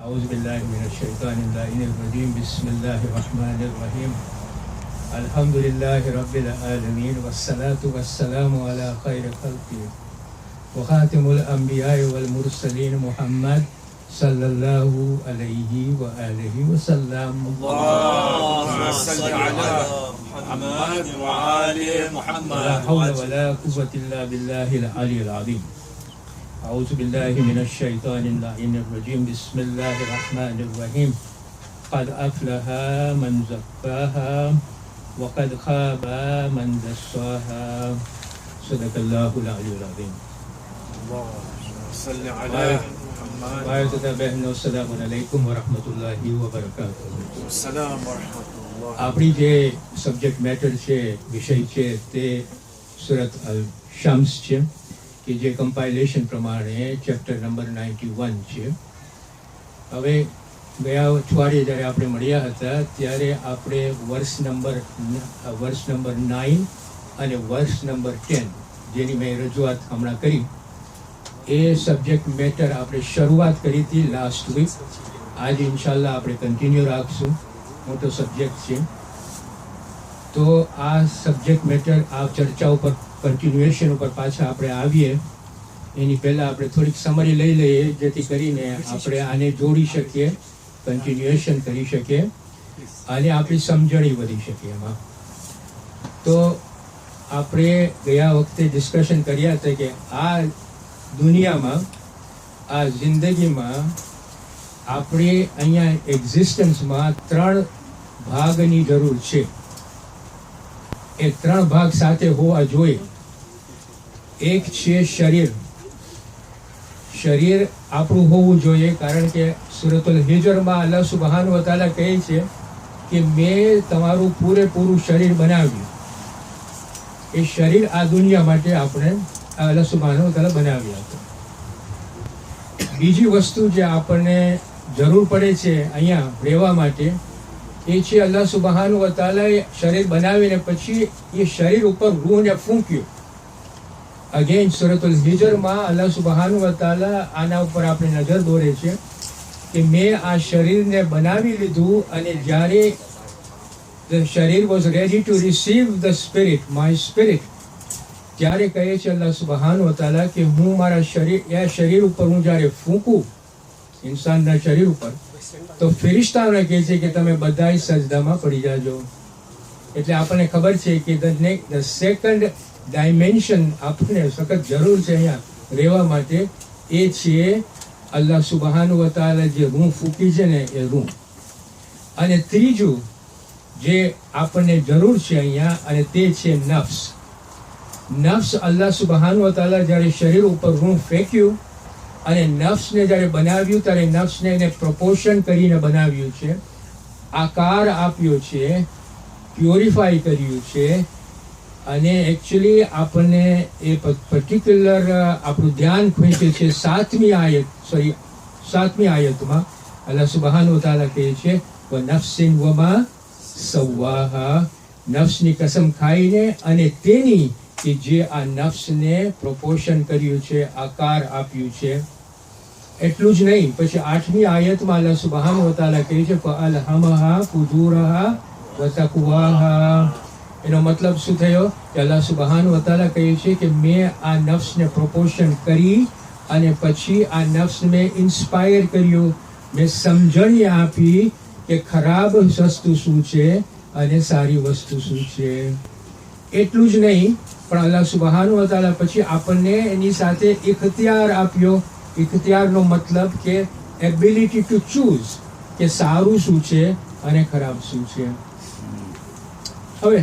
أعوذ بالله من الشيطان اللعين الرجيم بسم الله الرحمن الرحيم الحمد لله رب العالمين والصلاة والسلام على خير خلقه وخاتم الأنبياء والمرسلين محمد صلى الله عليه وآله وسلم اللهم صل على محمد وآل محمد لا حول ولا قوة إلا بالله العلي العظيم أعوذ بالله من الشيطان اللعين الرجيم بسم الله الرحمن الرحيم قد أفلح من زكاها وقد خاب من دساها صدق الله العلي العظيم. اللهم صل على محمد Baik tetap behno Assalamualaikum warahmatullahi wabarakatuh. والسلام ورحمة الله. આપણી જે subject matter છે વિષય છે તે સુરત અલ શમ્સ છે કે જે કમ્પાઇલેશન પ્રમાણે ચેપ્ટર નંબર 91 છે. હવે ગયા અઠવાડિયે જ્યારે આપણે મળ્યા હતા ત્યારે આપણે વર્ષ નંબર 9 અને વર્ષ નંબર 10 જેની મેં રજૂઆત હમણાં કરી એ સબ્જેક્ટ મેટર આપણે શરૂઆત કરી હતી લાસ્ટ વીક. આજે ઇન્શાલ્લાહ આપણે કન્ટિન્યુ રાખશું. મોટો સબ્જેક્ટ છે તો આ સબ્જેક્ટ મેટર આ ચર્ચા ઉપર કન્ટિન્યુએશન ઉપર પાછા આપણે આવીએ એની પહેલાં આપણે થોડીક સમરી લઈ લઈએ જેથી કરીને આપણે આને જોડી શકીએ, કન્ટિન્યુએશન કરી શકીએ અને આપણી સમજણી વધી શકે એમાં. તો આપણે ગયા વખતે ડિસ્કશન કર્યા હતા કે આ દુનિયામાં આ જિંદગીમાં આપણે અહીંયા એક્ઝિસ્ટન્સમાં 3 ભાગની જરૂર છે. એ 3 ભાગ સાથે હોવા જોઈએ. એક છે શરીર. શરીર આપણું હોવું જોઈએ કારણ કે સૂરતુલ હિજરમાં અલ્લાહ સુબ્હાનહુ વ તઆલા કહે છે કે મેં તમારું પૂરેપૂરું શરીર બનાવ્યું. એ શરીર આ દુનિયા માટે આપણે અલ્લાહ સુબ્હાનહુ વ તઆલા બનાવ્યા હતા. બીજી વસ્તુ જે આપણને જરૂર પડે છે અહીંયા રહેવા માટે એ છે અલ્લાહ સુબ્હાનહુ વ તઆલાએ શરીર બનાવીને પછી એ શરીર ઉપર રૂહને ફૂંક્યું. અગેન સૂરતુલ હિજરમાં અલ્લાહ સુબ્હાનહુ વ તઆલા આના ઉપર આપણે નજર દોરે છે કે મેં આ શરીરને બનાવી લીધું અને જ્યારે the શરીર was ready to receive the spirit, my spirit, ત્યારે કહે છે અલ્લાહ સુબ્હાનહુ વ તઆલા કે હું મારા શરીર ઉપર હું જ્યારે ફૂંકું ઇન્સાનના શરીર ઉપર તો ફેરિશ્તાઓને કહે છે કે તમે બધાય સજદામાં પડી જાજો. એટલે આપણને ખબર છે કે ધ સેકન્ડ ડાયમેન્શન આપણને સખત જરૂર છે અહીંયા રહેવા માટે એ છે અલ્લાહ સુબ્હાનહુ વ તઆલા જે રૂહ ફૂંકી છે ને એ રૂહ. અને ત્રીજું જે આપણને જરૂર છે અહીંયા અને તે છે નફ્સ. નફ્સ અલ્લાહ સુબ્હાનહુ વ તઆલા જ્યારે શરીર ઉપર રૂહ ફેંક્યું અને નફ્સને જ્યારે બનાવ્યું ત્યારે નફ્સને એને પ્રપોર્શન કરીને બનાવ્યું છે, આકાર આપ્યો છે, પ્યોરિફાઈ કર્યું છે અને એકચ્યુઅલી આપણને એ પર્ટિક્યુલર આપણું ધ્યાન ખેંચે છે 7મી આયતમાં અલ્લાહ સુબ્હાનહુ વ તઆલા કહે છે વ નફ્સિન વમા સવ્વાહા, નફ્સની કસમ ખાઈને અને તેની કે જે આ નફ્સને પ્રપોર્શન કર્યું છે, આકાર આપ્યું છે. એટલું જ નહીં, પછી 8મી આયતમાં અલ્લાહ સુબ્હાનહુ વ તઆલા કહે છે ફઅલ્હમહા ફુજૂરહા વ તકવાહા. એનો મતલબ શું થયો કે અલ્લાહ સુબ્હાનહુ વ તઆલા કહે છે કે મેં આ નફ્સને પ્રપોર્શન કરી અને પછી આ નફ્સને ઇન્સ્પાયર કર્યું, મેં સમજણી આપી કે ખરાબ વસ્તુ શું છે અને સારી વસ્તુ શું છે. એટલું જ નહીં પણ અલ્લાહ સુબ્હાનહુ વ તઆલા પછી આપણને એની સાથે ઇખ્તિયાર આપ્યો. ઇખ્તિયારનો મતલબ કે એબિલિટી ટુ ચૂઝ કે સારું શું છે અને ખરાબ શું છે. હવે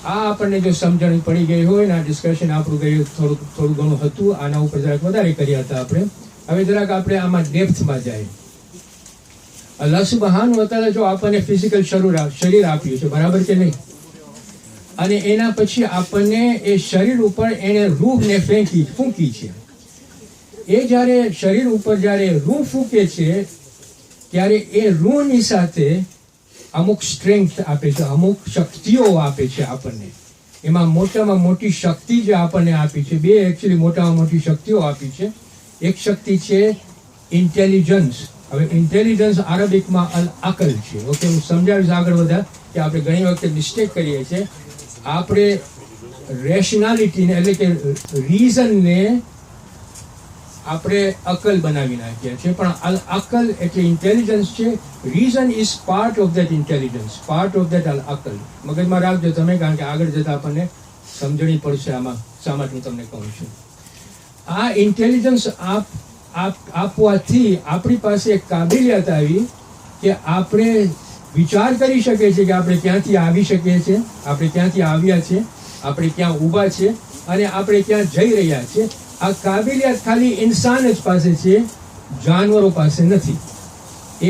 આ આપણને જો સમજણ પડી ગઈ હોય ને આ ડિસ્કશન આપણું ગયું થોડું ઘણું હતું, આના ઉપર જરાક વધારે કર્યા હતા આપણે. હવે જરાક આપણે આમાં ડેપ્થમાં જાય. અલ્લાહ સુબ્હાનહુ વ તઆલા જો આપણને ફિઝિકલ શરીર આપ્યું છે બરાબર કે નહીં, અને એના પછી આપણને એ શરીર ઉપર એને રૂહને ફૂંકી છે. એ જ્યારે શરીર ઉપર જ્યારે રૂહ ફૂંકે છે ત્યારે એ રૂહની સાથે અમુક સ્ટ્રેન્થ આપે છે, અમુક શક્તિઓ આપે છે આપણને. એમાં મોટામાં મોટી શક્તિ જે આપણને આપી છે, 2 એકચ્યુઅલી મોટામાં મોટી શક્તિઓ આપી છે. એક શક્તિ છે ઇન્ટેલિજન્સ હવે ઇન્ટેલિજન્સ આરબિકમાં અલ અકલ છે. ઓકે, હું સમજાવીશ આગળ બધા કે આપણે ઘણી વખતે મિસ્ટેક કરીએ છીએ. આપણે રેશનાલિટીને એટલે કે રીઝનને આપણે અકલ બનાવી નાખ્યા છે, પણ અલ અકલ એટલે ઇન્ટેલિજન્સ છે. Reason is part of that intelligence, part of that અલ અકલ. મગજમાં રાખજો તમે, કારણ કે આગળ જતા આપણને સમજણી પડશે આમાં શા માટે હું તમને કહું છું. આ ઇન્ટેલિજન્સ આપવાથી આપણી પાસે એક કાબિલિયત આવી કે આપણે વિચાર કરી શકીએ છીએ કે આપણે ક્યાંથી આવી શકીએ છીએ, આપણે ક્યાંથી આવ્યા છે, આપણે ક્યાં ઊભા છે અને આપણે ક્યાં જઈ રહ્યા છીએ. આ કાબિલિયત ખાલી ઇન્સાન જ પાસે છે, જાનવરો પાસે નથી.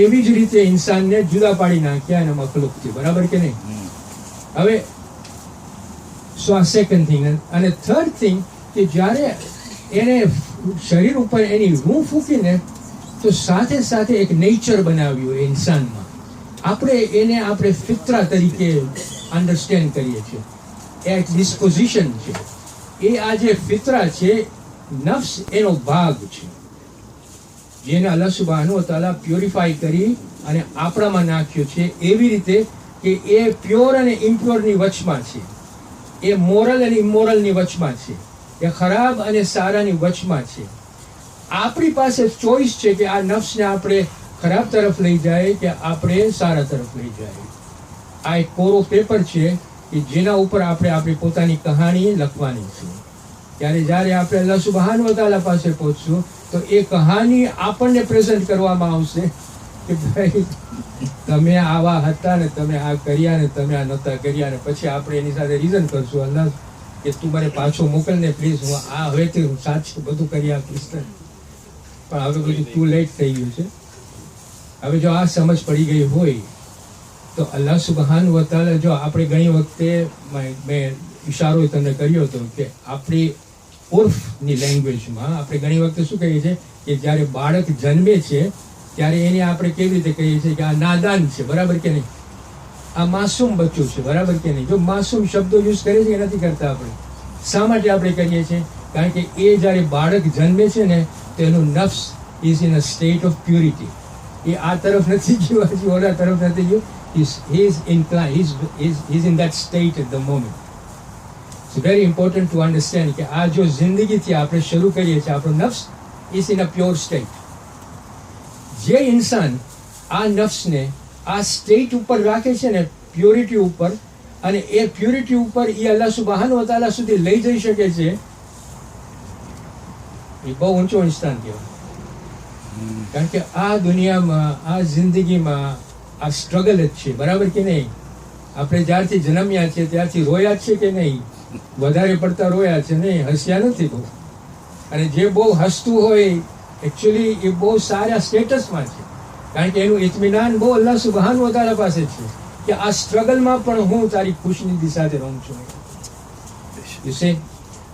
એવી જ રીતે ઇન્સાનને જુદા પાડી નાખ્યા એના મખલુકથી. બરાબર કે નહીં? હવે સો આ સેકન્ડ થિંગ. અને થર્ડ થિંગ કે જ્યારે એને શરીર ઉપર એની રૂહ ફૂંકીને તો સાથે સાથે એક નેચર બનાવ્યું એ ઇન્સાનમાં. આપણે ફિત્રા તરીકે અન્ડરસ્ટેન્ડ કરીએ છીએ. એ એક ડિસ્પોઝિશન છે. એ આ જે ફિત્રા છે, નફ્સ એનો ભાગ છે, જેને અલ્લાહ સુબ્હાનહુ વ તઆલા પ્યોરિફાઈ કરી અને આપણામાં નાખ્યો છે એવી રીતે કે એ પ્યોર અને ઇમ્પ્યોરની વચમાં છે, એ મોરલ અને ઇમોરલની વચમાં છે, એ ખરાબ અને સારાની વચમાં છે. આપણી પાસે ચોઈસ છે કે આ નફ્સને આપણે ખરાબ તરફ લઈ જાય કે આપણે સારા તરફ લઈ જાય. આ એક કોરો પેપર છે કે જેના ઉપર આપણે આપણી પોતાની કહાણી લખવાની છે. ત્યારે જ્યારે આપણે અલ્લાહ સુબ્હાનહુ વ તઆલા પાસે પહોંચશું તો એ કહાની આપણને પ્રેઝન્ટ કરવામાં આવશે કે ભાઈ તમે આવા હતા ને તમે આ કર્યા ને તમે આ નહોતા કર્યા. ને પછી આપણે એની સાથે રીઝન કરશું, અલ્લાહ કે તું મને પાછો મોકલ ને પ્લીઝ, હું આ હવેથી હું સાચું બધું કરી આપીશ. પણ હવે બધું ટુ લેટ થઈ ગયું છે. હવે જો આ સમજ પડી ગઈ હોય તો અલ્લાહ સુબ્હાનહુ વ તઆલા, જો આપણે ઘણી વખતે મેં ઇશારો તમને કર્યો હતો કે આપણી ઉર્ફની લેંગ્વેજમાં આપણે ઘણી વખતે શું કહીએ છીએ કે જ્યારે બાળક જન્મે છે ત્યારે એને આપણે કેવી રીતે કહીએ છીએ કે આ નાદાન છે. બરાબર કે નહીં? આ માસૂમ બચ્ચું છે. બરાબર કે નહીં? જો માસૂમ શબ્દો યુઝ કરે છે કે નથી કરતા આપણે? શા માટે આપણે કરીએ છીએ? કારણ કે એ જ્યારે બાળક જન્મે છે ને તો એનું નફ્સ is in a state of purity. એ આ તરફ નથી ગયું, હજી ઓલા તરફ નથી ગયું. He's in that state at the moment. It's very important to understand કે આ જો જિંદગીથી આપણે શરૂ કરીએ છીએ, આપણો નફ્સ is in a pure state. જે ઇન્સાન આ નફ્સને આ સ્ટેટ ઉપર રાખે છે ને, પ્યોરિટી ઉપર, અને એ પ્યોરિટી ઉપર એ અલ્લાહ સુબ્હાનહુ વ તઆલા સુધી લઈ જઈ શકે છે, એ બહુ ઊંચો ઇન્સાન કહેવાય. કારણ કે આ દુનિયામાં, આ જિંદગીમાં આ સ્ટ્રગલ જ છે. બરાબર કે નહીં? આપણે જ્યારથી જન્મ્યા છે ત્યારથી રોયા છે કે નહીં? વધારે પડતા રોયા છે, નહીં હસ્યા નથી બહુ. અને જે બહુ હસતું હોય એકચ્યુઅલી એ બહુ સારા સ્ટેટસમાં છે, કારણ કે એનું ઇત્મીનાન બહુ અલ્લાહ સુબ્હાનહુ વ તઆલા પાસે છે કે આ સ્ટ્રગલમાં પણ હું તારી ખુશનીદી સાથે રહું છું. You see?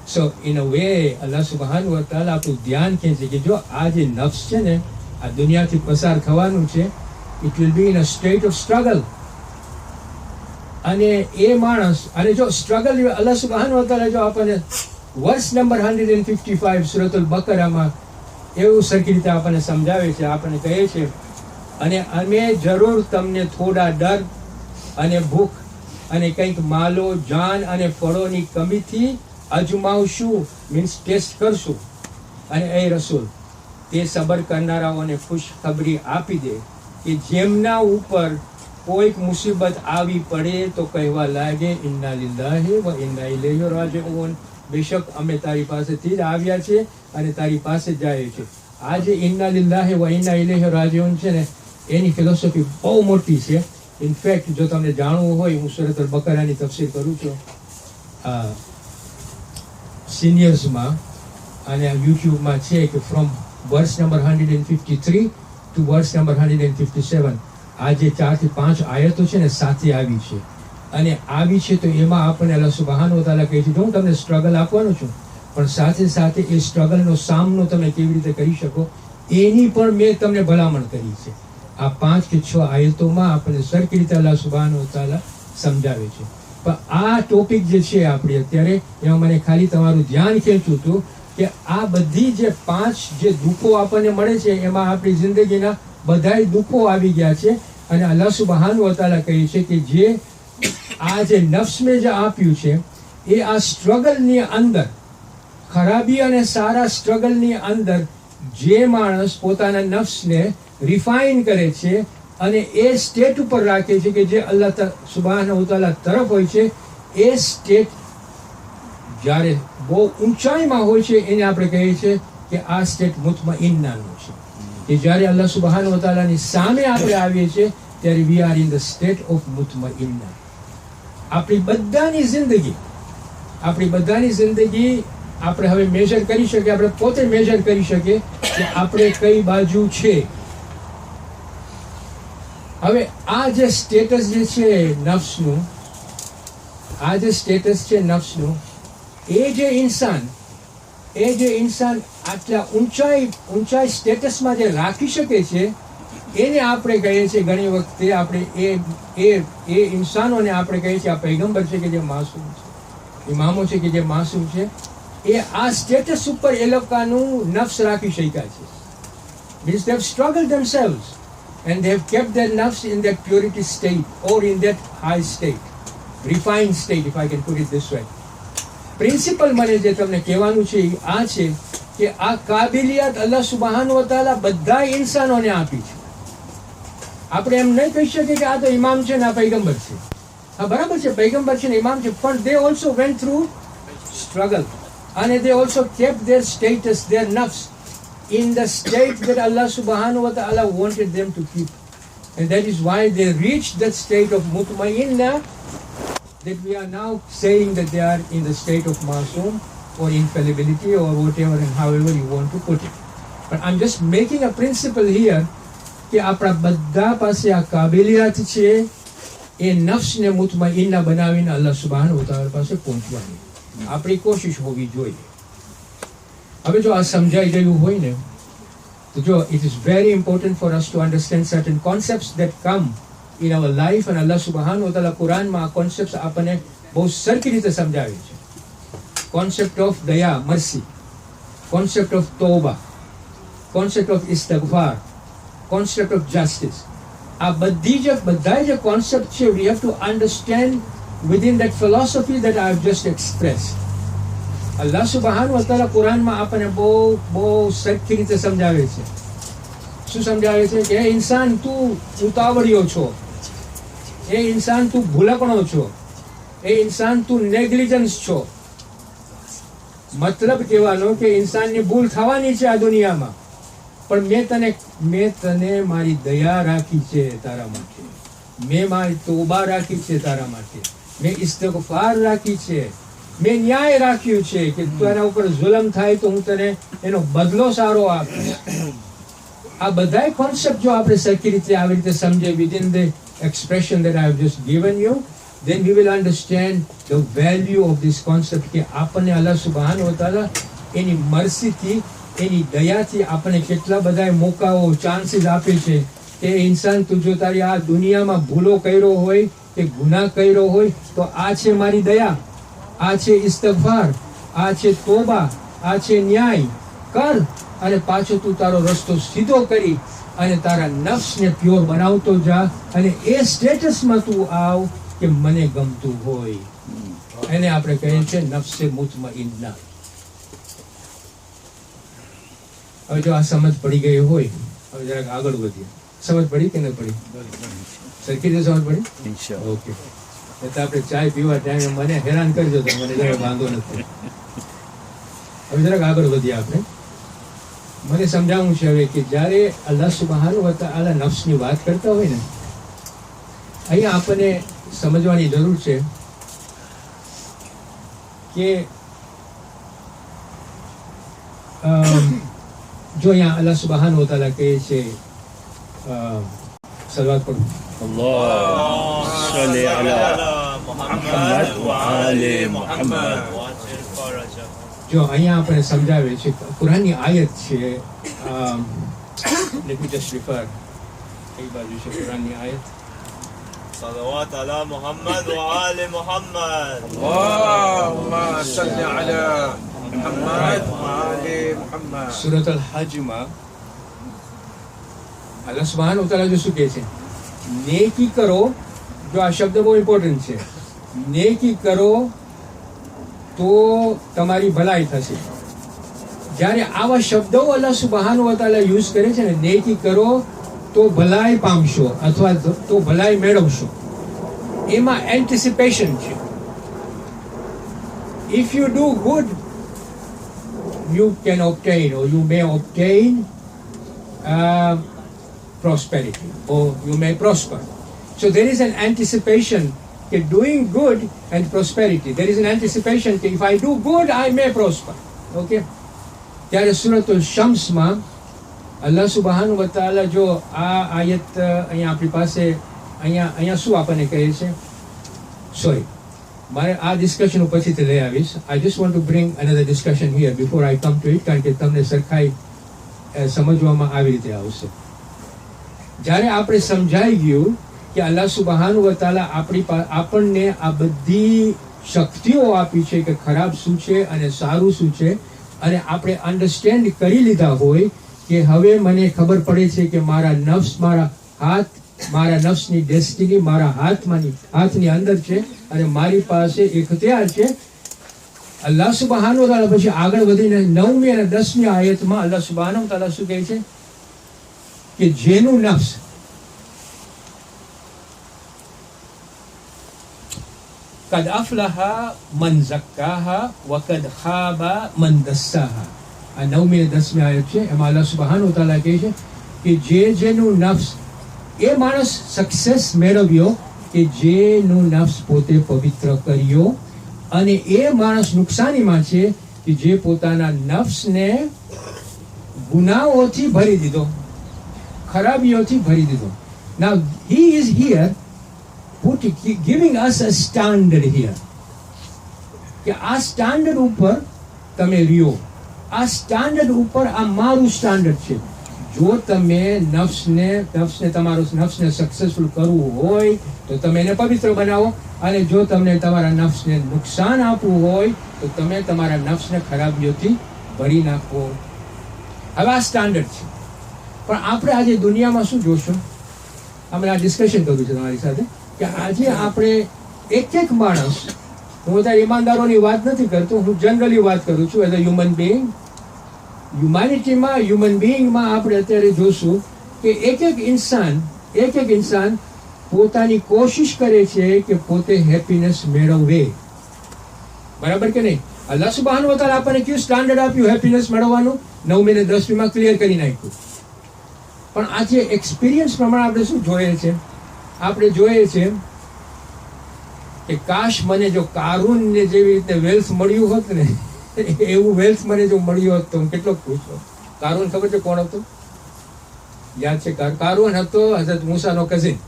So in a way અલ્લાહ સુબ્હાનહુ વ તઆલા આપણું ધ્યાન ખેંચે કે જો આ જે નફ્સ છે ને, આ દુનિયાથી પસાર થવાનું છે, it will be in a state of struggle. અને એ માણસ, અને જો સ્ટ્રગલ અલ્લાહ સુબ્હાનહુ વ તઆલા જો આપણને વર્સ નંબર 155 સૂરતુલ બકરામાં એવું સરખી રીતે આપણને સમજાવે છે, આપણને કહે છે, અને અમે જરૂર તમને થોડા ડર અને ભૂખ અને કંઈક માલો, જાન અને ફળોની કમીથી અજમાવશું, મીન્સ ટેસ્ટ કરશું. અને એ રસૂલ તે સબર કરનારાઓને ખુશખબરી આપી દે કે જેમના ઉપર કોઈક મુસીબત આવી પડે તો કહેવા લાગે ઇન્ના લિલ્લાહી વ ઇન્ના ઇલૈહિ રાજિઉન. બેશક અમે તારી પાસેથી જ આવ્યા છે અને તારી પાસે જ જાય છે. આ જે ઇન્ના લિલ્લાહી વ ઇન્ના ઇલૈહિ રાજિઉન છે ને, એની ફિલોસોફી બહુ મોટી છે. ઇનફેક્ટ જો તમને જાણવું હોય, હું સૂરતુલ બકરાની તફસીર કરું છું સિનિયર્સમાં, અને યુટ્યુબમાં છે કે ફ્રોમ વર્સ નંબર 153 ટુ વર્સ નંબર 157 આ જે 4 થી 5 આયતો છે ને સાથે આવી છે. અને આવી છે તો એમાં આપણને અલ્લાહ સુબ્હાનહુ વ તઆલા કહે છે હું તમને સ્ટ્રગલ આપવાનો છું, પણ સાથે સાથે એ સ્ટ્રગલનો સામનો તમે કેવી રીતે કરી શકો એની પણ મેં તમને ભલામણ કરી છે. આ 5 કે 6 આયતોમાં આપણને સરખી રીતે અલ્લાહ સુબ્હાનહુ વ તઆલા સમજાવે છે. પણ આ ટોપિક જે છે આપણે અત્યારે, એમાં મને ખાલી તમારું ધ્યાન ખેંચવું હતું કે આ બધી જે 5 જે દુઃખો આપણને મળે છે, એમાં આપણી જિંદગીના બધાય દુઃખો આવી ગયા છે. અને અલ્લાહ સુબહાનહુ વ તઆલા કહે છે કે જે આ જે નફ્સ મેં જે આપ્યું છે એ આ સ્ટ્રગલની અંદર, ખરાબી અને સારા સ્ટ્રગલની અંદર જે માણસ પોતાના નફ્સને રિફાઇન કરે છે અને એ સ્ટેટ ઉપર રાખે છે કે જે અલ્લાહ સુબહાનહુ વ તઆલા તરફ હોય છે, એ સ્ટેટ જ્યારે બહુ ઊંચાઈમાં હોય છે એને આપણે કહીએ છીએ કે આ સ્ટેટ મુતમઇન્નાનું છે. કે જ્યારે અલ્લાહ સુબહાનહુ વ તઆલાની સામે આપણે આવીએ છીએ ત્યારે we are in the state of મુતમઇન્ના. આપણી બધાની જિંદગી આપણે હવે મેજર કરી શકીએ, આપણે પોતે મેજર કરી શકીએ કે આપણે કઈ બાજુ છે. હવે આ જે સ્ટેટસ જે છે નફ્સનું, એ જે ઇન્સાન આટલા ઊંચાઈ સ્ટેટસમાં જે રાખી શકે છે એને આપણે કહીએ છીએ ઘણી વખતે આપણે એ ઇન્સાનોને આપણે કહીએ છીએ આ પૈગંબર છે કે જે માસૂમ છે, ઇમામો છે કે જે માસૂમ છે, એ આ સ્ટેટસ ઉપર એ લોકોનું નફ્સ રાખી શક્યા છે. Means they have struggled themselves and they have kept their nafs in that purity state or in that high state, refined state, if I can put it this way. Principal મને જે તમને કહેવાનું છે આ છે કે આ કાબિલિયત અલ્લાહ સુબહાનહુ વ તઆલા બધા ઇન્સાનોને આપી છે. આપણે એમ નહીં કહી શકીએ કે આ તો ઇમામ છે ને આ પૈગંબર છે. હા, બરાબર છે, પૈગંબર છે ને ઇમામ છે, પણ they also went through struggle and they also kept their status, their nafs in the state that Allah subhanahu wa ta'ala wanted them to keep. And that is why they reached that state of mutmainna, that we are now saying that they are in the state of masoom or infallibility or whatever and however you want to put it. But I'm just making a principle here કે આપણા બધા પાસે આ કાબિલિયત છે એ નફ્સને મુતમઇન્ના બનાવીને અલ્લાહ સુબહાનહુ વ તઆલા પાસે પહોંચવાની આપણી કોશિશ હોવી જોઈએ. હવે જો આ સમજાઈ ગયું હોય ને તો જો it is very important for us to understand certain concepts that come in our life, and Allah subhanahu wa ta'ala કુરાનમાં આ કોન્સેપ્ટ આપણને બહુ સરખી રીતે સમજાવે છે. કોન્સેપ્ટ ઓફ દયા, મર્સી, કોન્સેપ્ટ ઓફ તૌબા, કોન્સેપ્ટ ઓફ ઇસ્તિગફાર, કોન્સેપ્ટ ઓફ જસ્ટિસ. આ બધા જે કોન્સેપ્ટ છે we have to understand within that philosophy that I have just expressed. અલ્લાહ સુબહાનહુ વ તઆલા કુરાનમાં આપણને બહુ સરખી રીતે સમજાવે છે. શું સમજાવે છે કે એ ઇન્સાન તું ઉતાવળિયો છો, એ ઇન્સાન તું ભૂલકણો છો, એ ઇન્સાન તું નેગ્લિજન્સ છો. મતલબ કહેવાનો કે ઇન્સાનની ભૂલ થવાની છે આ દુનિયામાં, પણ મેં તને મારી દયા રાખી છે તારા માટે, મેં મારી તોબા રાખી છે તારા માટે, મેં ઇસ્તિગફાર રાખી છે, મેં ન્યાય રાખ્યું છે કે તારા ઉપર જુલમ થાય તો હું તને એનો બદલો સારો આપીશ. આ બધા કોન્સેપ્ટ જો આપણે સરખી રીતે આવી રીતે સમજે within the expression that I have just given you, then we will understand the value of this concept કે આપણને અલ્લાહ સુબહાનહુ વ તઆલા એની મર્સીથી, એની દયાથી આપણને કેટલા બધા મોકાઓ, ચાન્સીસ આપે છે કે ઇન્સાન તું જો તારી આ દુનિયામાં ભૂલો કર્યો હોય કે ગુનાહ કર્યો હોય તો આ છે મારી દયા, આ છે ઇસ્તિગફાર, આ છે તોબા, આ છે ન્યાય કર અને પાછો તું તારો રસ્તો સીધો કરી અને તારા નફ્સને પ્યોર બનાવતો જા અને એ સ્ટેટસમાં તું આવ કે મને ગમતું હોય. એને આપણે કહીએ છીએ નફ્સે મુતમઇન્ના. હવે જો આ સમજ પડી ગઈ હોય, હવે જરાક આગળ વધીએ. સમજ પડી કે ન પડી? સરખી રીતે સમજ પડી? ઓકે. એટલે આપણે ચાય પીવા ટાઈમે મને હેરાન કરજો તો મને જરાક વાંધો નથી. હવે જરાક આગળ વધીએ આપણે. મને સમજાવવું છે હવે કે જ્યારે અલ્લાહ સુબહાનહુ વ તઆલા નફ્સની વાત કરતા હોય ને, અહીંયા આપણને સમજવાની જરૂર છે કે જો અહીંયા અલ્લાહ સુબહાનહુ વ તઆલા કહે છે, સલવાત પઢો, اللهم صل على محمد وآل محمد. જો અહીંયા આપણે સમજાવે છે કુરાનની આયત છે. let me just refer, કઈ બાજુ છે કુરાનની આયત? صلوات على محمد وآل محمد. اللهم صل على محمد وآل محمد. સૂરત અલ હજમાં અલ્લાહ સુબ્હાનહુ તઆલા જો શું કહે છે, નેકી કરો. જો આ શબ્દ બહુ ઇમ્પોર્ટન્ટ છે. નેકી કરો તો તમારી ભલાઈ થશે. જ્યારે આવા શબ્દો અલ્લાહ સુબ્હાનહુ તઆલા યુઝ કરે છે ને, નેકી કરો તો ભલાઈ પામશો અથવા તો ભલાઈ મેળવશો, એમાં એન્ટિસિપેશન છે. If you do good, you can obtain or you may obtain prosperity or you may prosper. So there is an anticipation that doing good and prosperity. There is an anticipation that if I do good, I may prosper. Okay? ત્યારે સૂરતુલ શમ્સમાં અલ્લાહ સુબ્હાનહુ વ તઆલા જો આ આયત અહીંયા આપણી પાસે અહીંયા શું આપણને કહે છે, સોરી મારે આ ડિસ્કશન પછીથી લઈ આવીશ. I just want to bring another discussion here before I come to it, કારણ કે તમને સરખાઈ સમજવામાં આવી રીતે આવશે. જ્યારે આપણે સમજાઈ ગયું કે અલ્લાહ સુબ્હાનહુ વ તઆલા આપણને આ બધી શક્તિઓ આપી છે કે ખરાબ શું છે અને સારું શું છે, અને આપણે અન્ડરસ્ટેન્ડ કરી લીધા હોય કે હવે મને ખબર પડે છે કે મારા નફ્સની ડેસ્ટિની મારા હાથની અંદર છે અને મારી પાસે ઇખ્તિયાર છે. અલ્લાહ સુબ્હાનહુ તઆલા પછી આગળ વધીને 9મી અને 10મી આયતમાં અલ્લાહ સુબ્હાનહુ તઆલા શું કહે છે કે જેનું નફ્સ કદ અફલહા મન ઝક્કાહા વ કદ ખાબા મન દસ્સાહા. આ 9મી અને 10મી આયત છે. એમાં અલ્લાહ સુબ્હાનહુ તઆલા કહે છે કે જેનું નફ્સ, એ માણસ સક્સેસ મેળવ્યો કે જેનું નફ્સ પોતે પવિત્ર કર્યો, અને એ માણસ નુકસાનીમાં છે કે જે પોતાના નફ્સને ગુનાઓથી ભરી દીધો, ખરાબીઓથી ભરી દીધો. Now he is here giving us a standard here કે આ સ્ટાન્ડર્ડ ઉપર તમે રહ્યો, આ સ્ટાન્ડર્ડ ઉપર આ મારું સ્ટાન્ડર્ડ છે. જો તમે નફ્સને તમારું નફ્સને સક્સેસફુલ કરવું હોય તો તમે એને પવિત્ર બનાવો, અને જો તમને તમારા નફ્સને નુકસાન આપવું હોય તો તમે તમારા નફ્સને ખરાબીઓથી ભરી નાખો. હવે આ સ્ટાન્ડર્ડ છે. પણ આપણે આજે દુનિયામાં શું જોશું, અમે આ ડિસ્કશન કર્યું છે તમારી સાથે કે આજે આપણે એક માણસ, હું અત્યારે ઈમાનદારોની વાત નથી કરતો, હું જનરલી વાત કરું છું as a human being. Human બિંગમાં આપણે અત્યારે જોશું કે એક ઇન્સાન પોતાની કોશિશ કરે છે કે પોતે હેપીનેસ મેળવે. બરાબર કે નહીં? અલ્લાહ સુબ્હાનહુ વ તઆલા આપણને કયું સ્ટાન્ડર્ડ આપ્યું હેપીનેસ મેળવવાનું? 9મી અને 10મીમાં ક્લિયર કરી નાખ્યું. પણ આજે એક્સપિરિયન્સ પ્રમાણે આપણે શું જોઈએ છે? આપણે જોઈએ છે કે કાશ મને જો કારૂનને જેવી રીતે વેલ્થ મળ્યું હોત ને, એવું વેલ્થ મને જો મળ્યું હોત તો હું કેટલો ખુશ હોત. કારૂન ખબર છે કોણ હતો? યાદ છે? કારૂન હતો હઝરત મૂસાનો કઝિન.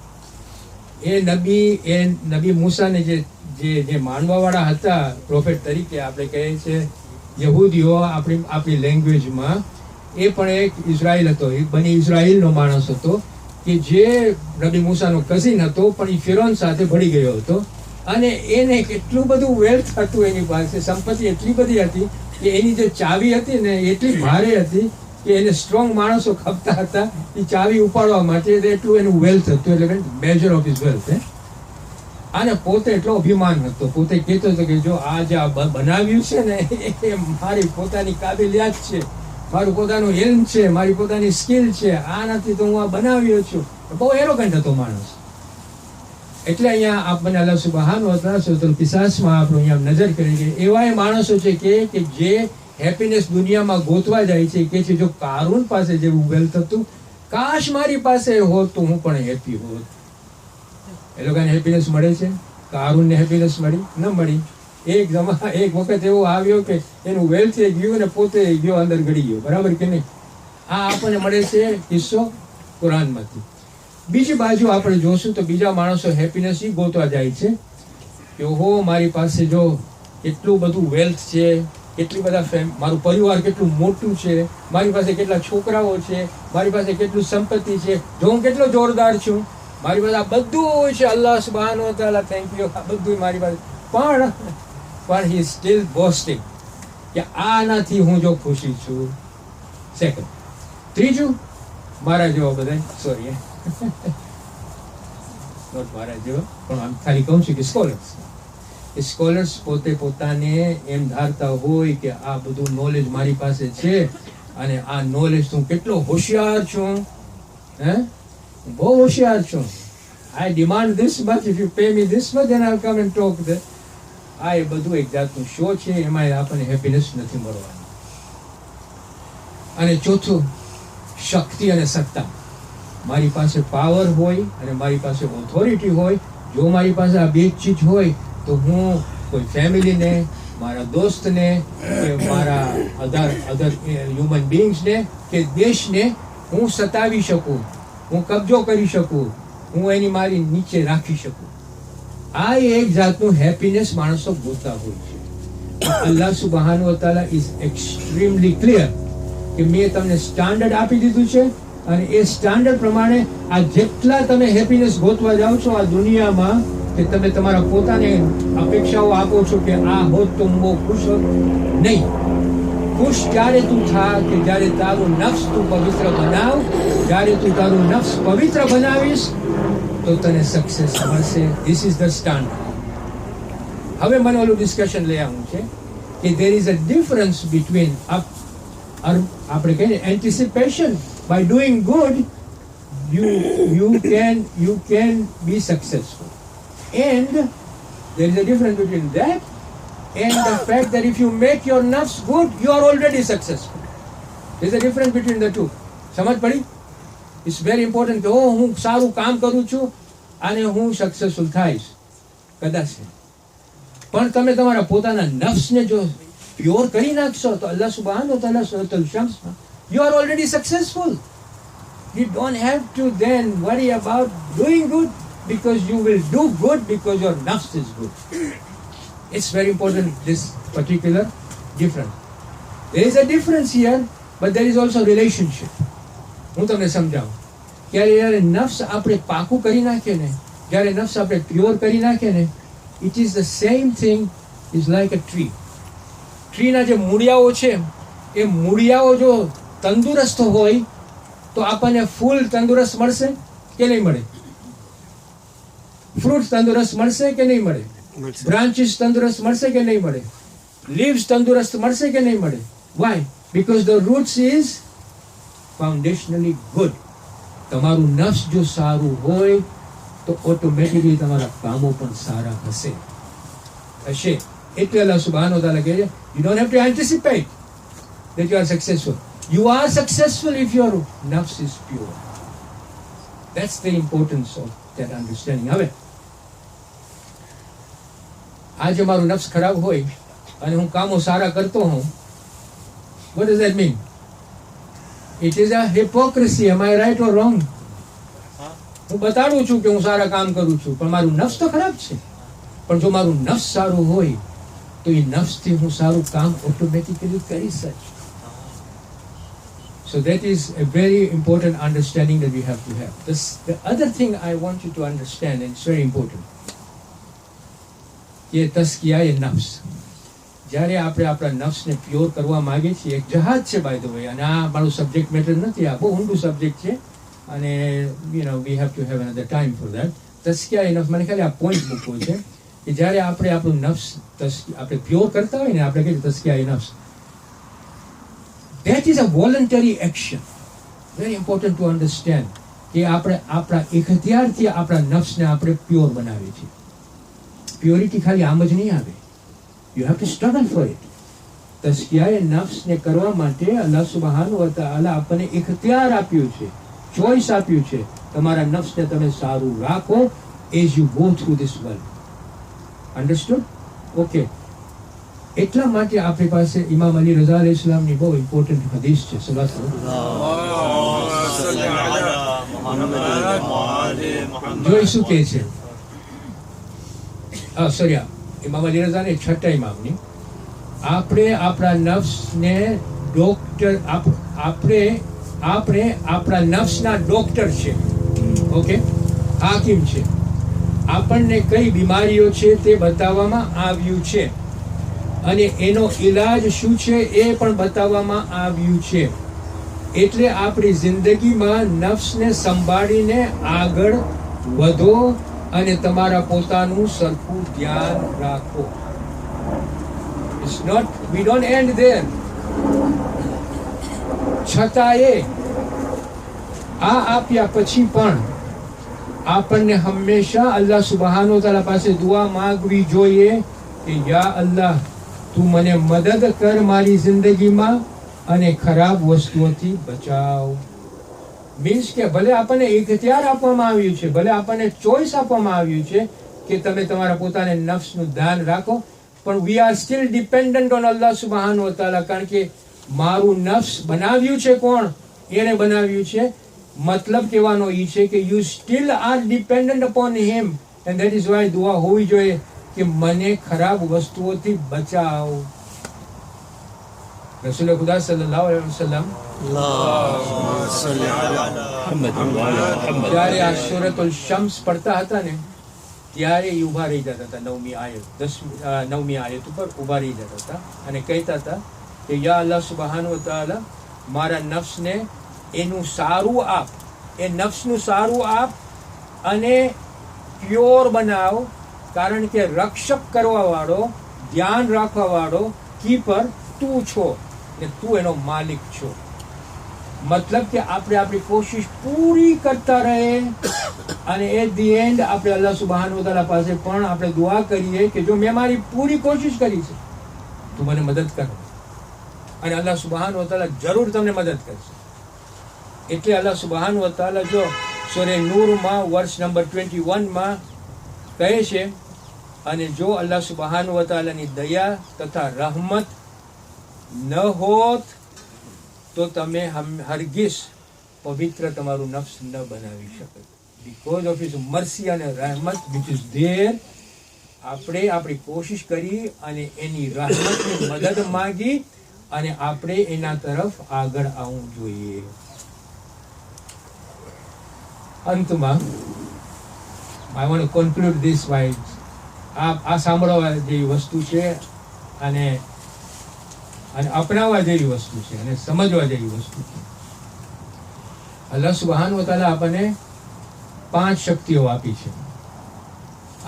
એ નબી મૂસાને જે માનવાવાળા હતા પ્રોફેટ તરીકે, આપણે કહીએ છીએ યહૂદીઓ આપણી લેંગ્વેજમાં, એ પણ એક ઇઝરાયલ હતો, એક બની ઇઝરાયલનો માણસ હતો કે જે નબી મૂસાનો કઝિન હતો, પણ એ ફિરૌન સાથે ભળી ગયો હતો. અને એને કેટલું બધું વેલ્થ હતું, એની પાસે સંપત્તિ એટલી બધી હતી કે એની જે ચાવી હતી ને એટલી ભારે હતી કે એને સ્ટ્રોંગ માણસો ખપતા હતા એ ચાવી ઉપાડવા માટે. એટલું એનું વેલ્થ હતું, એટલે મેજર ઓફ હિઝ વેલ્થ. અને પોતે એટલો અભિમાન હતો, પોતે કહેતો હતો કે જો આ જે બનાવ્યું છે ને એ મારી પોતાની કાબિલિયત છે, મારું પોતાનું ઇલ્મ છે, મારી પોતાની સ્કિલ છે, આનાથી તો હું આ બનાવ્યો છું. બહુ એરોગન્ટ હતો માણસ. એટલે અહીંયા આપણને અલ્લાહ સુબ્હાનહુ વ તઆલા સૂરતુલ કિસાસમાં આપણે અહીંયા નજર કરી કે એવા માણસો છે કે જે હેપીનેસ દુનિયામાં ગોતવા જાય છે, કે છે જો કારૂન પાસે જેવું વેલ્થ હતું, કાશ મારી પાસે હોત તો હું પણ હેપી હોત. એ લોકોને હેપીનેસ મળે છે? કારૂનને હેપીનેસ મળી? ન મળી. એક વખત એવો આવ્યો કે એનું વેલ્થ ગયું ને પોતે ગયો અંદર ગળી ગયો. બરાબર કે નહીં? આ આપણને મળે છે કિસ્સો કુરાનમાંથી. બીજી બાજુ આપણે જોશું તો બીજા માણસો હેપીનેસ ઈ ગોતવા જાય છે કે ઓહો મારી પાસે જો એટલું બધું વેલ્થ છે, કેટલી બધા મારું પરિવાર કેટલું મોટું છે, મારી પાસે કેટલા છોકરાઓ છે, મારી પાસે કેટલું સંપત્તિ છે, જો હું કેટલો જોરદાર છું, મારી પાસે આ બધું છે, અલ્લાહ સુબ્હાનહુ વ તઆલા થેન્ક યુ, આ બધું મારી પાસે. પણ હી ઇઝ સ્ટીલ બોસ્ટિંગ કે આનાથી હું જો ખુશી છું. સેકન્ડ. ત્રીજું, મારા જેવા બધા, સોરી નોટ મારા જેવા, પણ આમ ખાલી કહું છું કે સ્કોલર્સ પોતે પોતાને એમ ધારતા હોય કે આ બધું નોલેજ મારી પાસે છે અને આ નોલેજ હું કેટલો હોશિયાર છું, બહુ હોશિયાર છું. I demand this much, if you pay me this much then I'll come and talk that. આ એ બધું એક જાતનું શો છે, એમાં આપણને હેપીનેસ નથી મળવાની. અને ચોથું, શક્તિ અને સત્તા. મારી પાસે પાવર હોય અને મારી પાસે ઓથોરિટી હોય. જો મારી પાસે આ બે ચીજ હોય તો હું કોઈ ફેમિલીને, મારા દોસ્તને કે મારા અધર હ્યુમન બીંગ્સને કે દેશને હું સતાવી શકું, હું કબજો કરી શકું, હું એની મારી નીચે રાખી શકું. આ એક જાતનું હેપીનેસ માણસો ગોતતા હોય છે. અલ્લાહ સુબ્હાનહુ વ તઆલા ઇઝ એક્સ્ટ્રીમલી ક્લિયર કે મેં તમને સ્ટાન્ડર્ડ આપી દીધું છે અને એ સ્ટાન્ડર્ડ પ્રમાણે આ જેટલા તમે હેપીનેસ ગોતવા જાઓ છો આ દુનિયામાં, કે તમે તમારા પોતાને અપેક્ષાઓ આપો છો કે આ હોત તો હું બહુ ખુશ હોત, નહીં. ખુશ ત્યારે તું થા કે જ્યારે તારું નફ્સ તું પવિત્ર બનાવ. જ્યારે તું તારું નફ્સ પવિત્ર બનાવીશ તો તને સક્સેસ મળશે. This is the standard. હવે મને ઓલું ડિસ્કશન લઈ આવવું છે કે there is a difference between આપણે કહીએ anticipation. By doing good you can be successful, and there is a difference between that and the fact that if you make your nafs good you are already successful. There is a difference between the two. સમજ પડી? It's very important કે હું સારું કામ કરું છું અને હું સક્સેસફુલ થઈશ, કદાચ. પણ તમે તમારા પોતાના નફ્સને જો પ્યોર કરી નાખશો તો અલ્લાહ સુબ્હાનહુ વ તઆલા સૂરતુલ શમ્સમાં you are already successful. You don't have to then worry about doing good, because you will do good because your nafs is good. It's very important, this particular difference. There is a difference here, but there is also relationship. હું તમને સમજાવું. જ્યારે નફ્સ આપણે પાકું કરી નાખીએ ને, જ્યારે નફ્સ આપણે પ્યોર કરી નાખીએ ને, it is the same thing, is like a tree. ટ્રીના જે મૂળિયાઓ છે એ મૂળિયાઓ જો તંદુરસ્ત હોય તો આપણને ફૂલ તંદુરસ્ત મળશે કે નહીં મળે? ફ્રૂટ તંદુરસ્ત મળશે કે નહીં મળે? બ્રાન્ચીસ તંદુરસ્ત મળશે કે નહીં મળે? લીવ્સ તંદુરસ્ત મળશે કે નહીં મળે? Why? Because the roots is foundationally good. તમારું નફ્સ જો સારું હોય તો ઓટોમેટિકલી તમારા કામો પણ સારા થશે. એટલે અલ્લાહ સુબ્હાનહુ વ તઆલા કહે છે, you don't have to anticipate that you are successful. You are successful if your nafs is pure. That's the importance of that understanding. હવે આજે મારું નફ્સ ખરાબ હોય અને હું કામો સારા કરતો હોઉં, what does that mean? It is a hypocrisy. Am I right or wrong? હું બતાડું છું કે હું સારા કામ કરું છું, પણ મારું નફ્સ તો ખરાબ છે. પણ જો મારું નફ્સ સારું હોય તો એ નફ્સથી હું સારું કામ ઓટોમેટિકલી કરી શકું. So that is a very important understanding that we have to have. The other thing I want you to understand, and it's very important, કે તસ્કિયાએ નફ્સ. જ્યારે આપણે આપણા નફ્સને પ્યોર કરવા માંગીએ છીએ, એક જહાજ છે બાય ધ વે, અને આ મારું સબ્જેક્ટ મેટર નથી, આ બહુ ઊંડું સબ્જેક્ટ છે અને we have to have another time for that. તસ્કિયાએ નફ્સ, મને ખાલી આ પોઈન્ટ મૂકવો છે કે જ્યારે આપણે આપણું નફ્સ આપણે પ્યોર કરતા હોય ને, આપણે કહીએ તસ્કિયાએ નફ્સ, that is a voluntary action. Very important to understand કે આપણે આપણા ઇખ્તિયારથી આપણા નફ્સને આપણે પ્યોર બનાવીએ છીએ. પ્યોરિટી ખાલી આમ જ નહીં આવે. You have to struggle for it. તસ્કિયાએ નફ્સને કરવા માટે અલ્લાહ સુબ્હાનહુ વ તઆલા આપણને ઇખ્તિયાર આપ્યું છે, ચોઇસ આપ્યું છે. તમારા નફ્સને તમે સારું રાખો as you go through this world. Understood? Okay. એટલા માટે આપણી પાસે ઇમામ અલી રઝા અલૈહિસ્સલામની બહુ ઇમ્પોર્ટન્ટ હદીસ છે. જોઈ શું કહે છે? સોરી, ઇમામ અલી રઝાને છઠ્ઠા ઇમામની, આપણે આપણા નફ્સને ડોક્ટર, આપણે આપણા નફ્સના ડોક્ટર છે. ઓકે, હાકીમ છે. આપણને કઈ બીમારીઓ છે તે બતાવવામાં આવ્યું છે અને એનો ઈલાજ શું છે એ પણ બતાવવામાં આવ્યું છે. એટલે આપણી જિંદગીમાં નફ્સને સંભાળીને આગળ વધો અને તમારા પોતાનું સરખું ધ્યાન રાખો. It's not, we don't end there. છતાંય આ આપ્યા પછી પણ આપણને હંમેશા અલ્લાહ સુબહાનો તાલા પાસે દુઆ માંગવી જોઈએ કે યા અલ્લાહ, તું મને મદદ કર મારી જિંદગીમાં અને ખરાબ વસ્તુઓથી બચાવ. મીન્સ કે ભલે આપણને ઇખ્તિયાર આપવામાં આવ્યું છે, ભલે આપણને ચોઇસ આપવામાં આવ્યું છે કે તમે તમારા પોતાને નફ્સનું ધ્યાન રાખો, પણ we are still dependent on અલ્લાહ સુબહાનહુ વ તઆલા. કારણ કે મારું નફ્સ બનાવ્યું છે કોણ? એને બનાવ્યું છે. મતલબ કહેવાનો એ છે કે you still are dependent upon him, and that is why દુઆ હોવી જોઈએ કે મને ખરાબ વસ્તુઓથી બચાવ. રસૂલ ખુદા સલ્લલ્લાહુ અલૈહિ વસલ્લમ જ્યારે આ સૂરતુલ શમ્સ પડતા હતા ને, ત્યારે એ ઊભા રહી જતા હતા. 9મી આયત ઉપર ઊભા રહી જતા હતા અને કહેતા હતા કે યા અલ્લાહ સુબહાનહુ વ તઆલા, મારા નફ્સને એનું સારું આપ, એ નફ્સનું સારું આપ અને પ્યોર બનાવ. કારણ કે રક્ષક કરવા વાળો, ધ્યાન રાખવા વાળો, કીપર તું છો ને તું એનો માલિક છો. મતલબ કે આપણે આપણી કોશિશ પૂરી કરતા રહે અને એટ ધી એન્ડ આપણે અલ્લાહ સુબહાનહુ વ તઆલા પાસે પણ આપણે દુઆ કરીએ કે જો મેં મારી પૂરી કોશિશ કરી છે, તું મને મદદ કર, અને અલ્લાહ સુબહાનહુ વ તઆલા જરૂર તમને મદદ કરશે. એટલે અલ્લાહ સુબહાનહુ વ તઆલા જો સૂરે નૂરમાં વર્ષ નંબર 21માં કહે છે, અને જો અલ્લાહ સુબહાનહુ વ તઆલાની દયા તથા રહમત ન હોત તો તમે હરગિઝ પવિત્ર તમારું નફ્સ ન બનાવી શકો. બીકોઝ ઓફ હિઝ મર્સી અને રહેમત વિચ ઇઝ ધેર, આપણે આપણી કોશિશ કરી અને એની રહમતની મદદ માંગી અને આપણે એના તરફ આગળ આવવું જોઈએ. અંતમાં I want to conclude this by આ સાંભળવા જેવી વસ્તુ છે અને અપનાવવા જેવી વસ્તુ છે અને સમજવા જેવી વસ્તુ છે. અલ્લાહ સુબહાનહુ વ તઆલા આપણને 5 શક્તિઓ આપી છે.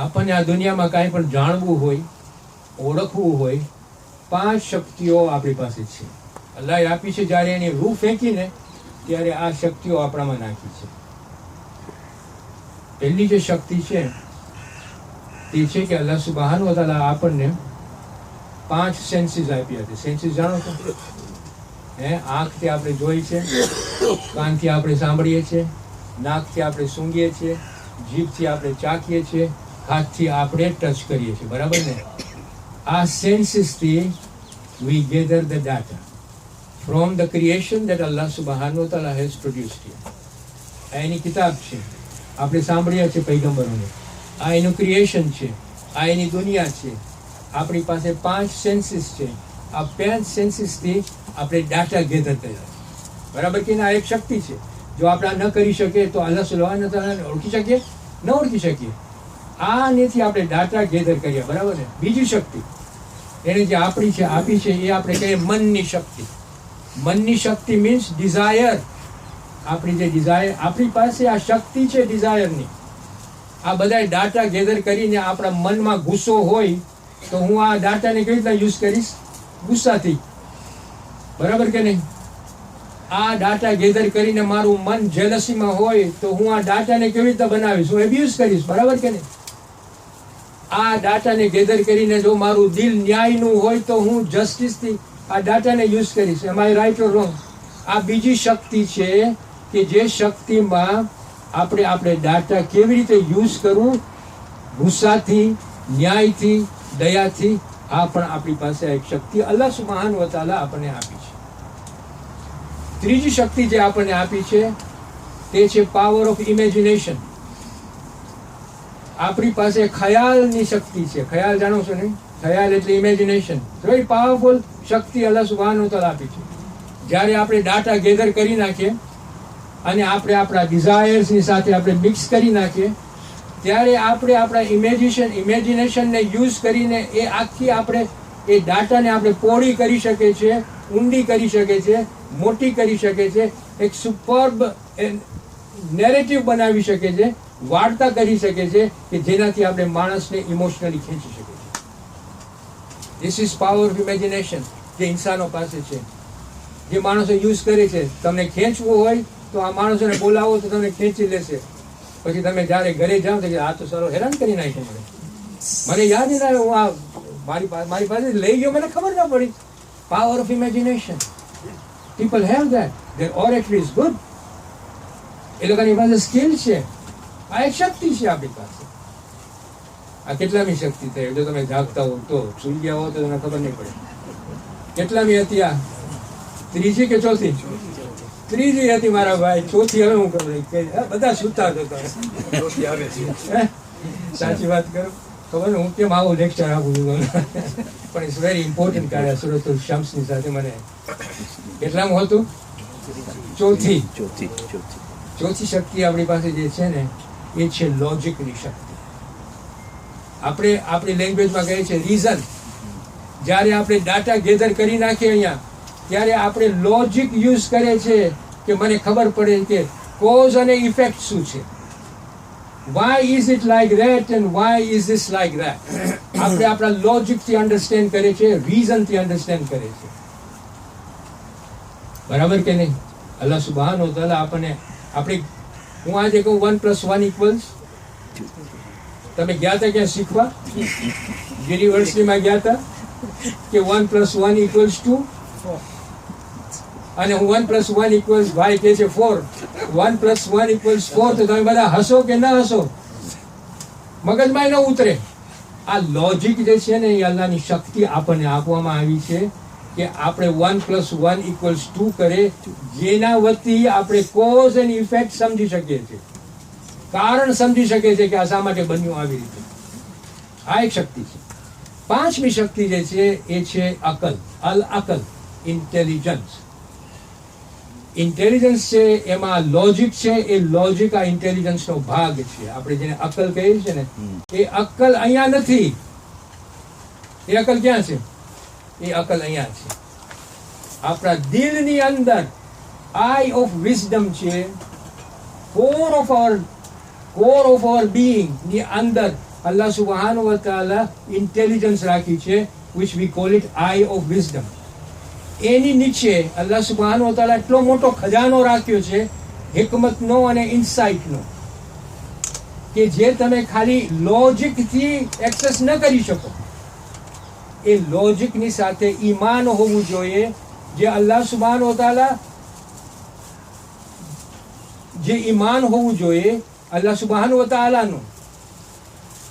આપણને આ દુનિયામાં કાંઈ પણ જાણવું હોય, ઓળખવું હોય, 5 શક્તિઓ આપણી પાસે છે. અલ્લાહે આપી છે. જ્યારે એની રૂહ ફેંકીને ત્યારે આ શક્તિઓ આપણામાં નાખી છે. પહેલી જે શક્તિ છે તે છે કે અલ્લાહ સુબહાનહુ વ તઆલા આપણને 5 સેન્સીસ આપ્યા છે. સેન્સીસ જાણો છો? આંખથી આપણે જોઈ છે, કાનથી આપણે સાંભળીએ છીએ, નાકથી આપણે સૂંઘીએ છીએ, જીભથી આપણે ચાખીએ છીએ, હાથથી આપણે ટચ કરીએ છીએ. બરાબર ને? આ સેન્સીસથી we gather the data from the creation that Allah subhanahu wa ta'ala has produced here. આ એની કિતાબ છે. આપણે સાંભળ્યા છે પૈગંબરોને. આ એનું ક્રિએશન છે. આ એની દુનિયા છે. આપણી પાસે 5 સેન્સીસ છે. આ 5 સેન્સીસથી આપણે ડાટા ગેધર કર્યા. બરાબર કે આ એક શક્તિ છે. જો આપણે ન કરી શકીએ તો અલ્લાહ સુબહાનહુ વ તઆલાને ઓળખી શકીએ? ન ઓળખી શકીએ. આનેથી આપણે ડાટા ગેધર કર્યા. બરાબર ને? બીજી શક્તિ એને જે આપણી છે, આપી છે, એ આપણે કહીએ મનની શક્તિ. મનની શક્તિ મીન્સ ડિઝાયર. આપણી જે ડિઝાયર, આપણી પાસે આ શક્તિ છે ડિઝાયરની. આ બધા ડાટા ગેધર કરીને આપણા મનમાં ગુસ્સો હોય તો હું આ ડાટાને કેવી રીતના યુઝ કરીશ? ગુસ્સાથી. બરાબર કે નહીં? આ ડાટા ગેધર કરીને મારું મન જેલસીમાં હોય તો હું આ ડાટાને કેવી રીતે બનાવીશ? હું એબ્યુઝ કરીશ. બરાબર કે નહીં? આ ડાટાને ગેધર કરીને જો મારું દિલ ન્યાયનું હોય તો હું જસ્ટિસથી આ ડાટાને યુઝ કરીશ. એમ આઈ રાઈટ ઓર રોંગ? આ બીજી શક્તિ છે કે જે શક્તિમાં આપણે ડાટા કેવી રીતે યુઝ કરવું, ગુસ્સાથી, ન્યાયથી, દયાથી. આ પણ આપણી પાસે એક શક્તિ અલ્લાહ સુબહાનહુ વ તઆલા આપણને આપી છે. ત્રીજી શક્તિ જે આપણને આપી છે તે છે પાવર ઓફ ઇમેજિનેશન. આપણી પાસે ખ્યાલની શક્તિ છે. ખ્યાલ જાણો છો ને? ખ્યાલ એટલે ઇમેજિનેશન. વેરી પાવરફુલ શક્તિ અલ્લાહ સુબહાનહુ વ તઆલા આપી છે. જ્યારે આપણે ડાટા ગેધર કરી નાખીએ અને આપણે આપણા ડિઝાયર્સની સાથે આપણે મિક્સ કરી નાખીએ ત્યારે આપણે આપણા ઇમેજિનેશનને યુઝ કરીને એ આખી આપણે એ ડાટાને આપણે પહોળી કરી શકીએ છીએ, ઊંડી કરી શકીએ છીએ મોટી કરી શકે છે, એક સુપર્બ નેરેટિવ બનાવી શકે છે, વાર્તા કરી શકે છે કે જેનાથી આપણે માણસને ઇમોશનલી ખેંચી શકીએ છીએ. This is power of imagination જે ઇન્સાનો પાસે છે, જે માણસો યુઝ કરે છે. તમને ખેંચવું હોય તો આ માણસોને બોલાવો તો તમને ખેંચી લેશે. પછી તમે જ્યારે ઘરે જાઓ તો આ તો સારો હેરાન કરી નાખ્યો મને યાદ નહીં આવ્યો, હું આ મારી પાસે લઈ ગયો, મને ખબર ના પડી. Power of imagination. People have that. Their oratory is good. એ લોકોની પાસે સ્કિલ છે. આ એક શક્તિ છે આપણી પાસે. આ કેટલામી શક્તિ થઈ? જો તમે જાગતા હો તો, સુઈ ગયા હો તો તમને ખબર નહીં પડે. કેટલામી હતી આ? ત્રીજી કે ચોથી? ત્રીજી હતી મારા ભાઈ. ચોથી હવે હું ખબર બધા સુતા હતા. સાચી વાત કરું, ખબર હું કેમ આવું લેક્ચર આપું છું પણ ઇટ્સ વેરી ઇમ્પોર્ટન્ટ કાર્ય. સુરતુલ શમ્સની સાથે મને કેટલામાં હતું? ચોથી શક્તિ આપણી પાસે જે છે ને એ છે લોજિકની શક્તિ. આપણે આપણી લેંગ્વેજમાં કહીએ છીએ રીઝન. જ્યારે આપણે ડાટા ગેધર કરી નાખીએ અહીંયા, ત્યારે આપણે લોજિક યુઝ કરે છે કે મને ખબર પડે કે કોઝ અને ઇફેક્ટ શું છે. Why is it like that and why is this like that? આપણે આપણા લોજિકથી અન્ડરસ્ટેન્ડ કરે છે, રીઝનથી અન્ડરસ્ટેન્ડ કરે છે. બરાબર કે નહીં? અલ્લાહ સુબ્હાનહુ તઆલા આપણને હું આજે કહું 1+1 = તમે ગયા હતા ક્યાં શીખવા? યુનિવર્સિટીમાં ગયા હતા કે 1+1 = 2 અને 1+1 = ભાઈ કે છે 4. 1+1 = 4 તો તમે બધા હસો કે ના હસો? મગજમાં ન ઉતરે. આ લોજિક જે છે ને એ અલ્લાહની શક્તિ આપણને આપવામાં આવી છે કે આપણે 1+1 = 2 કરે, જેના વતી આપણે કોઝ એન્ડ ઇફેક્ટ સમજી શકીએ છીએ, કારણ સમજી શકીએ છીએ કે આ શા માટે બન્યું આવી રીતે. આ એક શક્તિ છે. પાંચમી શક્તિ જે છે એ છે અકલ. અલ અકલ, ઇન્ટેલિજન્સ. ઇન્ટેલિજન્સ છે એમાં લોજિક છે. એ લોજિક આ ઇન્ટેલિજન્સનો ભાગ છે. આપણે જેને અકલ કહીએ છીએ ને એ અકલ અહીંયા નથી. એ અકલ ક્યાં છે? એ અકલ અહીંયા છે, આપણા દિલની અંદર. આઈ ઓફ વિઝડમ છે. કોર ઓફ અવર બીઇંગ ની અંદર અલ્લાહ સુબ્હાનહુ વ તઆલા ઇન્ટેલિજન્સ રાખી છે, which we call it eye of wisdom. એની નીચે અલ્લાહ સુબ્હાનહુ વ તઆલા એટલો મોટો ખજાનો રાખ્યો છે હિકમતનો અને ઇન્સાઇટનો કે જે તમે ખાલી લોજિકથી એક્સેસ ન કરી શકો. એ લોજિકની સાથે ઈમાન હોવું જોઈએ, જે અલ્લાહ સુબ્હાનહુ વ તઆલા જે ઈમાન હોવું જોઈએ અલ્લાહ સુબ્હાનહુ વ તઆલાનું.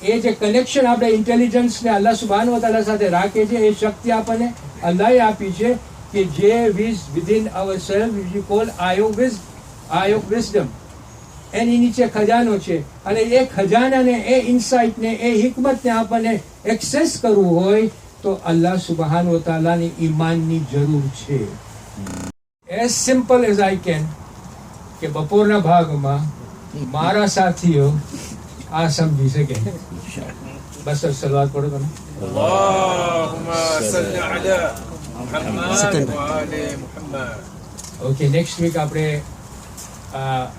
એ જે કનેક્શન આપણે ઇન્ટેલિજન્સને અલ્લાહ સુબ્હાનહુ વ તઆલા સાથે રાખે છે, એ શક્તિ આપણને અલ્લાહે આપી છે કે જે within ourselves we call eye of wisdom. એની નીચે ખજાનો છે અને એ ખજાનાને, એ ઇન્સાઇટને, એ હિકમતને આપણને એક્સેસ કરવું હોય તો અલ્લાહ સુબ્હાનહુ વ તઆલાની ઈમાનની જરૂર છે. As simple as I can કે બપોરના ભાગમાં મારા સાથીઓ આ સમજી શકે. બસ સલાવત પડો તમે. Allahumma salli ala Muhammad wa ali Muhammad. Okay, next week આપણે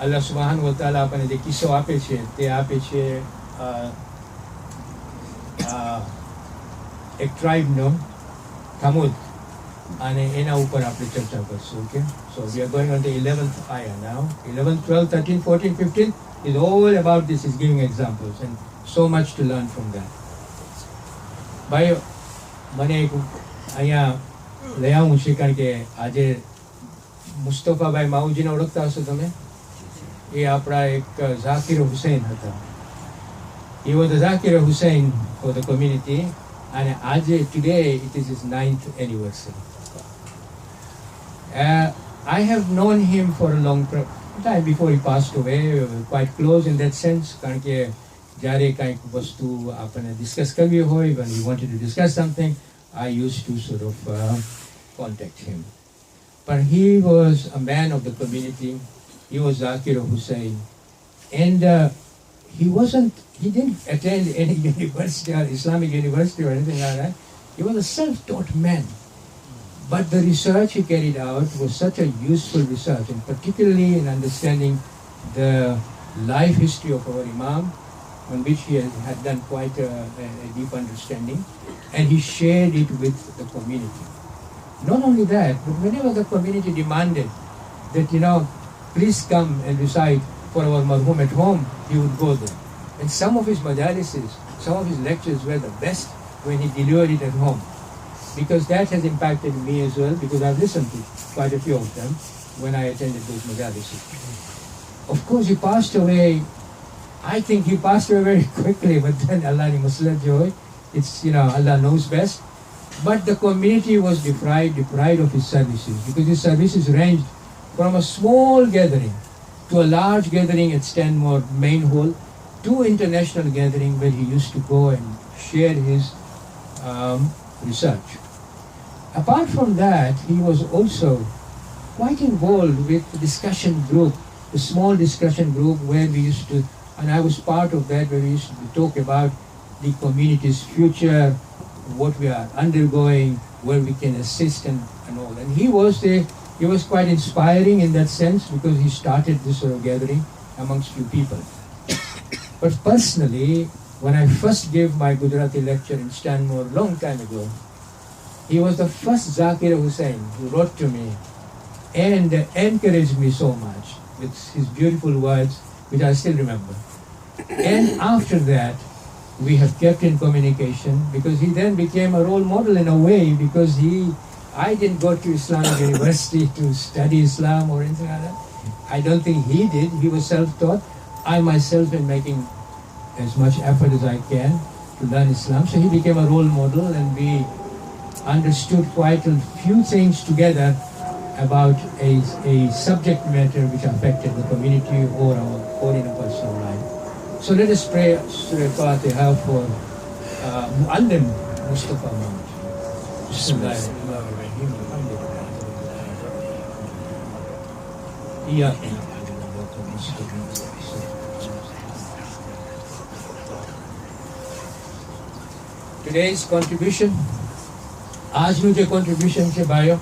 અલ્લાહ સુબ્હાનહુ વ તઆલા આપણને જે કિસ્સો આપે છે તે આપે છે એક ટ્રાઇબનો, થમુદ, અને એના ઉપર આપણે ચર્ચા કરશું. Okay, so we are going on the 11th ayah now. 11, 12, 13, 14, 15 is all about this. Is giving examples and so much to learn from that. ભાઈ, મને એક અહીંયા લઈ આવું છે કારણ કે આજે મુસ્તફાભાઈ માઉજીને ઓળખતા હશો તમે. એ આપણા એક ઝાકિર હુસૈન હતા. He was the Zakir Hussain for the community, and today it is his 9th anniversary. I have known him for a long time before he passed away. We were quite close in that sense. કારણ કે જ્યારે કંઈક વસ્તુ આપણને discuss કરવી હોય, when we wanted to discuss something, I used to sort of contact him. But he was a man of the community. He was Zakir Hussain, and he didn't attend any university or Islamic university or anything like that. He was a self-taught man. But the research he carried out was such a useful research, and particularly in understanding the life history of our Imam, on which he had done quite a deep understanding, and he shared it with the community. Not only that, but whenever the community demanded that, please come and recite for our marhum at home, he would go there. And some of his majalises, some of his lectures were the best when he delivered it at home. Because that has impacted me as well, because I've listened to quite a few of them when I attended those majalises. Of course, he passed away. I think he passed away very quickly, but then Allah ni Muslim joy. It's, Allah knows best. But the community was deprived of his services, because his services ranged from a small gathering to a large gathering at Stanmore main hall to international gathering where he used to go and share his research. Apart from that, he was also quite involved with the discussion group, a small discussion group where we used to, and I was part of that, where we used to talk about the community's future, what we are undergoing, where we can assist and all. And he was quite inspiring in that sense, because he started this sort of gathering amongst few people. But personally, when I first gave my Gujarati lecture in Stanmore long time ago, he was the first Zakir Hussain who wrote to me and encouraged me so much with his beautiful words, which I still remember. And after that, we have kept in communication, because he then became a role model in a way, because I didn't go to Islamic University to study Islam or anything like that. I don't think he did. He was self-taught. I myself am making as much effort as I can to learn Islam. So he became a role model, and we understood quite a few things together about a subject matter which affected the community or in a personal life. So let us pray Surah Fatiha for Muallim Mustafa Mahmud. Bismillahirrahmanirrahim. Iyaka na'budu wa iyyaka nasta'in. Today's contribution, આજનું જે contribution છે ભાઈઓ,